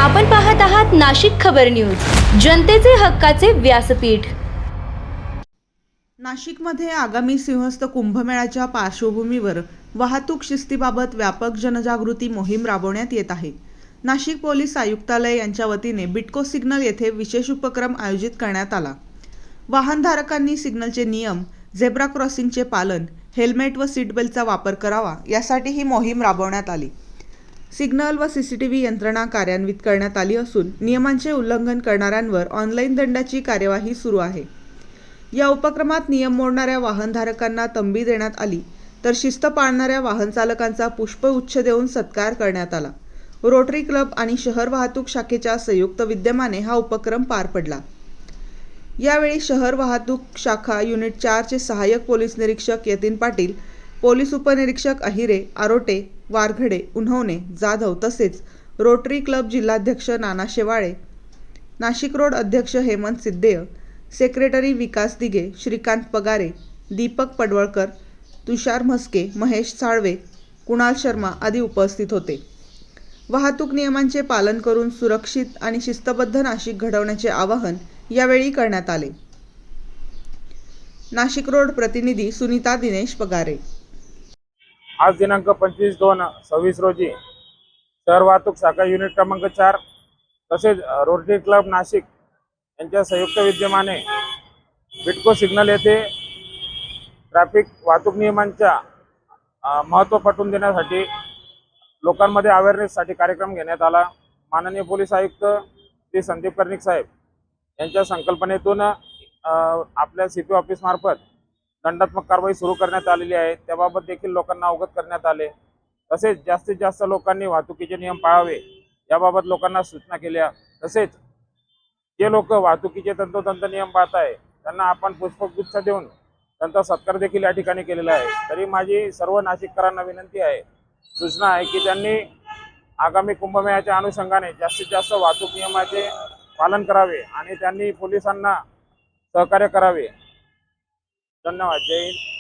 आपण पाहत आहात नाशिक खबर न्यूज, जनतेचे हक्काचे व्यासपीठ। नाशिकमध्ये आगामी सिंहस्थ कुंभमेळ्याच्या पार्श्वभूमीवर वाहतूक शिस्तीबाबत व्यापक जनजागृती मोहीम राबवण्यात येत आहे। नाशिक पोलीस आयुक्तालय यांच्या वतीने बिटको सिग्नल येथे विशेष उपक्रम आयोजित करण्यात आला। वाहनधारकांनी सिग्नलचे नियम, झेब्रा क्रॉसिंगचे पालन, हेल्मेट व सीट बेल्टचा वापर करावा यासाठी ही मोहीम राबवण्यात आली। सिग्नल व सीसीटीव्ही यंत्रणा कार्यान्वित करण्यात आली असून नियमांचे उल्लंघन करणाऱ्यांवर ऑनलाईन दंडाची कार्यवाही सुरू आहे। या उपक्रमात नियम मोडणाऱ्या वाहनधारकांना तंबी देण्यात आली, तर शिस्त पाळणाऱ्या वाहन चालकांचा पुष्पगुच्छ देऊन सत्कार करण्यात आला। रोटरी क्लब आणि शहर वाहतूक शाखेच्या संयुक्त विद्यमाने हा उपक्रम पार पडला। यावेळी शहर वाहतूक शाखा युनिट 4 चे सहाय्यक पोलीस निरीक्षक यतीन पाटील, पोलीस उपनिरीक्षक अहिरे, आरोटे, वारघडे, उन्हवणे, जाधव तसेच रोटरी क्लब जिल्हाध्यक्ष नाना शेवाळे, नाशिक रोड अध्यक्ष हेमंत सिद्धेय, सेक्रेटरी विकास दिघे, श्रीकांत पगारे, दीपक पडवळकर, तुषार म्हस्के, महेश साळवे, कुणाल शर्मा आदी उपस्थित होते। वाहतूक नियमांचे पालन करून सुरक्षित आणि शिस्तबद्ध नाशिक घडवण्याचे आवाहन यावेळी करण्यात आले। नाशिक रोड प्रतिनिधी सुनीता दिनेश पगारे। आज दिनांक 25/2/26 रोजी शहर वाहतूक शाखा युनिट क्रमांक 4 तसेच रोटरी क्लब नाशिक यांच्या संयुक्त विद्यमाने बिटको सिग्नल येथे ट्रॅफिक वाहतूक नियमांच्या महत्त्व पटवून देण्यासाठी लोकांमध्ये अवेअरनेससाठी कार्यक्रम घेण्यात आला। माननीय पोलीस आयुक्त श्री संदीप कर्णिक साहेब यांच्या संकल्पनेतून आपल्या सीपी ऑफिस मार्फत दंडात्मक कारवाई सुरू करण्यात आलेली आहे। त्याबाबत देखील लोकांना अवगत करण्यात आले। तसेच जास्तीत जास्त लोकांनी वाहतुकीचे नियम पाळावे याबाबत लोकांना सूचना केल्या। तसेच जे लोक वाहतुकीचे तंतोतंत नियम पाळत आहे त्यांना आपण पुष्पगुच्छ देऊन त्यांचा सत्कार देखील या ठिकाणी केलेला आहे। तरी माझी सर्व नाशिककरांना विनंती आहे, सूचना आहे की त्यांनी आगामी कुंभमेळ्याच्या अनुषंगाने जास्तीत जास्त वाहतूक नियमाचे पालन करावे आणि त्यांनी पोलिसांना सहकार्य करावे। धन्यवाद। जय हिंद।